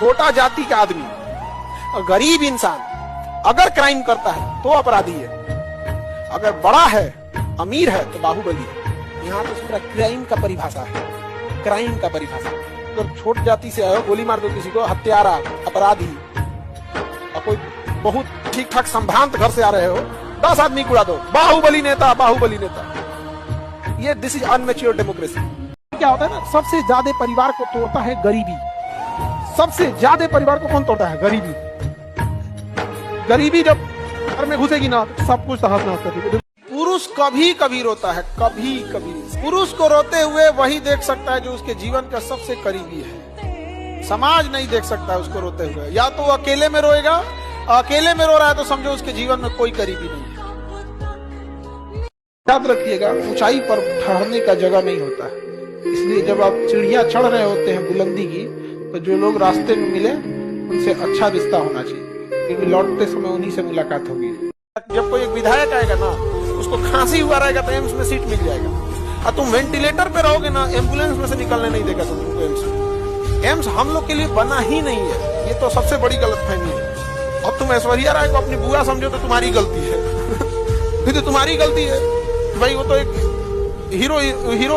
छोटा जाति का आदमी और गरीब इंसान अगर क्राइम करता है तो अपराधी है, अगर बड़ा है अमीर है तो बाहुबली है। यहाँ तो पूरा क्राइम का परिभाषा है, क्राइम का परिभाषा। अगर छोट जाति से आए हो, गोली मार दो किसी को, हत्यारा, अपराधी। और कोई बहुत ठीक ठाक संभ्रांत घर से आ रहे हो, 10 आदमी उड़ा दो, बाहुबली नेता, बाहुबली नेता। ये दिस इज अनमैच्योर डेमोक्रेसी। क्या होता है ना, सबसे ज्यादा परिवार को तोड़ता है गरीबी। सबसे ज्यादा परिवार को कौन तोड़ता है? गरीबी। गरीबी जब घर में घुसेगी ना तो सब कुछ हंस हंस। पुरुष कभी कभी रोता है, कभी कभी। पुरुष को रोते हुए वही देख सकता है जो उसके जीवन का सबसे करीबी है। समाज नहीं देख सकता है उसको रोते हुए। या तो वो अकेले में रोएगा, अकेले में रो रहा है तो समझो उसके जीवन में कोई करीबी नहीं है। याद रखिएगा, ऊंचाई पर ठहरने का जगह नहीं होता है। इसलिए जब आप चिड़िया चढ़ रहे होते हैं बुलंदी की, तो जो लोग रास्ते में मिले उनसे अच्छा रिश्ता होना चाहिए, क्योंकि लौटते समय उन्हीं से मुलाकात होगी। जब कोई एक विधायक आएगा ना, उसको खांसी हुआ रहेगा तो एम्स में सीट मिल जाएगा, और तुम वेंटिलेटर पे रहोगे ना, एम्बुलेंस में से निकलने नहीं देगा तुमको एम्स में। एम्स हम लोग के लिए बना ही नहीं है, ये तो सबसे बड़ी गलतफहमी है। अब तुम ऐश्वर्या राय को अपनी बुआ समझो तो तुम्हारी गलती है। फिर तो तुम्हारी गलती है भाई, वो तो एक हीरो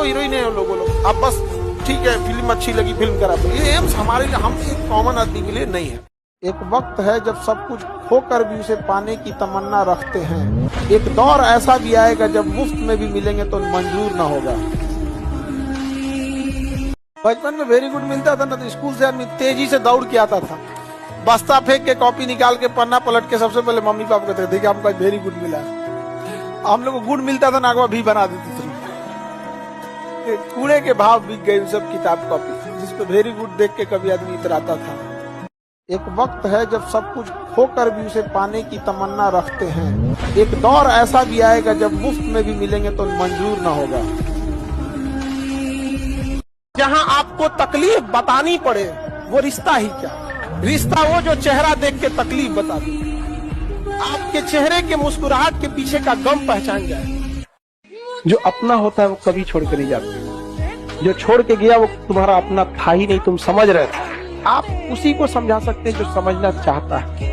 हीरोइन है लोगों लोग। अब बस ठीक है, फिल्म अच्छी लगी, फिल्म करा। ये एम्स हमारे लिए, हम एक कॉमन आदमी के लिए नहीं है। एक वक्त है जब सब कुछ खोकर भी उसे पाने की तमन्ना रखते हैं। एक दौर ऐसा भी आएगा जब मुफ्त में भी मिलेंगे तो मंजूर ना होगा। बचपन में वेरी गुड मिलता था ना, तो स्कूल से आदमी तेजी से दौड़ के आता था, बस्ता फेंक के, कॉपी निकाल के, पन्ना पलट के सबसे पहले मम्मी पापा कहते थे कि हमको आज वेरी गुड मिला। हम लोग को गुड मिलता था ना, भी बना देती थी। कूड़े के भाव बिक गए सब किताब कॉपी, जिसपे वेरी गुड देख के कभी आदमी इतराता था। एक वक्त है जब सब कुछ खोकर भी उसे पाने की तमन्ना रखते हैं। एक दौर ऐसा भी आएगा जब मुफ्त में भी मिलेंगे तो मंजूर ना होगा। जहां आपको तकलीफ बतानी पड़े वो रिश्ता ही क्या, रिश्ता वो जो चेहरा देख के तकलीफ बता दे, आपके चेहरे के मुस्कुराहट के पीछे का गम पहचान जाए। जो अपना होता है वो कभी छोड़ के नहीं जाता, जो छोड़ के गया वो तुम्हारा अपना था ही नहीं, तुम समझ रहे थे। आप उसी को समझा सकते हैं जो समझना चाहता है।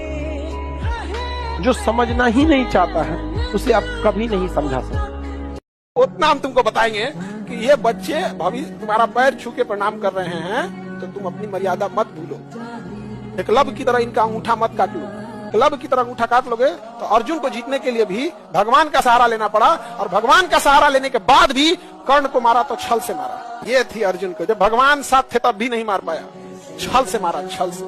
जो समझना ही नहीं चाहता है उसे आप कभी नहीं समझा सकते। उतना हम तुमको बताएंगे कि ये बच्चे भाभी तुम्हारा पैर छू के प्रणाम कर रहे हैं तो तुम अपनी मर्यादा मत भूलो। एकलव्य की तरह इनका अंगूठा मत काट लो। क्लब की तरह अंगूठा काट लोगे तो अर्जुन को जीतने के लिए भी भगवान का सहारा लेना पड़ा, और भगवान का सहारा लेने के बाद भी कर्ण को मारा तो छल से मारा। ये थी अर्जुन को, जब भगवान साथ थे तब भी नहीं मार पाया, छल से मारा, छल से।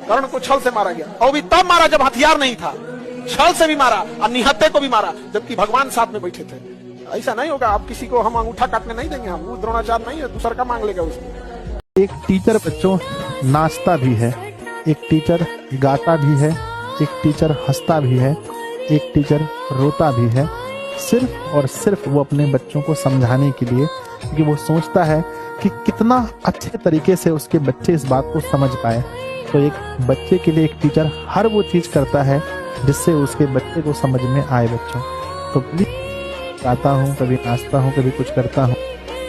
कर्ण को छल से मारा गया, और भी तब मारा जब हथियार नहीं था। छल से भी मारा और निहत्थे को भी मारा, जबकि भगवान साथ में बैठे थे। ऐसा नहीं होगा, आप किसी को हम अंगूठा काटने नहीं देंगे, हम वो द्रोणाचार्य नहीं है, दूसरा का मांग लेगा उसको। एक टीचर बच्चों नाचता भी है, एक टीचर गाता भी है, एक टीचर हंसता भी है, एक टीचर रोता भी है, सिर्फ और सिर्फ वो अपने बच्चों को समझाने के लिए, क्योंकि वो सोचता है कि कितना अच्छे तरीके से उसके बच्चे इस बात को समझ पाए। तो एक बच्चे के लिए एक टीचर हर वो चीज करता है जिससे उसके बच्चे को समझ में आए। बच्चों तो प्लीज, गाता हूँ, कभी नाचता हूँ, कभी कुछ करता हूँ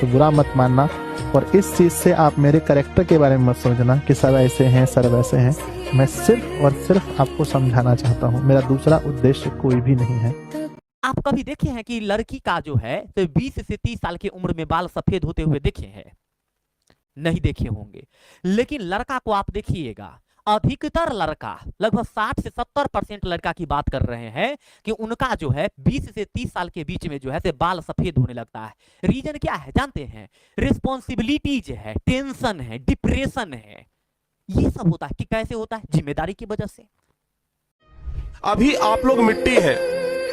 तो बुरा मत मानना, और इस चीज से आप मेरे कैरेक्टर के बारे में मत सोचना कि सर ऐसे हैं, सर वैसे हैं। मैं सिर्फ और सिर्फ आपको समझाना चाहता हूँ, मेरा दूसरा उद्देश्य कोई भी नहीं है। आप कभी देखे हैं कि लड़की का जो है तो 20 से 30 साल की उम्र में बाल सफेद होते हुए देखे हैं? नहीं देखे होंगे। लेकिन लड़का को आप देखिएगा, अधिकतर लड़का, लगभग 60 से 70% लड़का की बात कर रहे हैं कि उनका जो है 20 से 30 साल के बीच में जो है बाल सफेद होने लगता है। रीजन क्या है जानते हैं? रिस्पॉन्सिबिलिटीज है, टेंशन है, डिप्रेशन है, ये सब होता है। कि कैसे होता है? जिम्मेदारी की वजह से। अभी आप लोग मिट्टी है,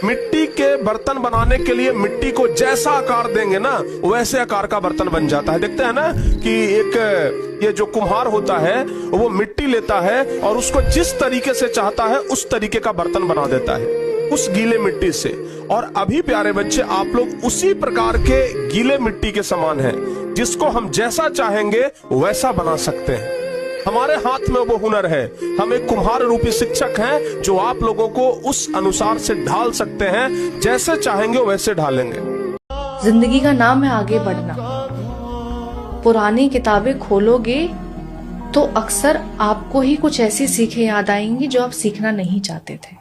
मिट्टी के बर्तन बनाने के लिए मिट्टी को जैसा आकार देंगे ना वैसे आकार का बर्तन बन जाता है। देखते हैं ना कि एक ये जो कुम्हार होता है वो मिट्टी लेता है और उसको जिस तरीके से चाहता है उस तरीके का बर्तन बना देता है उस गीले मिट्टी से। और अभी प्यारे बच्चे, आप लोग उसी प्रकार के गीले मिट्टी के समान हैं, जिसको हम जैसा चाहेंगे वैसा बना सकते हैं। हमारे हाथ में वो हुनर है। हम एक कुम्हार रूपी शिक्षक हैं जो आप लोगों को उस अनुसार से ढाल सकते हैं, जैसे चाहेंगे वैसे ढालेंगे। जिंदगी का नाम है आगे बढ़ना। पुरानी किताबें खोलोगे तो अक्सर आपको ही कुछ ऐसी सीखें याद आएंगी जो आप सीखना नहीं चाहते थे।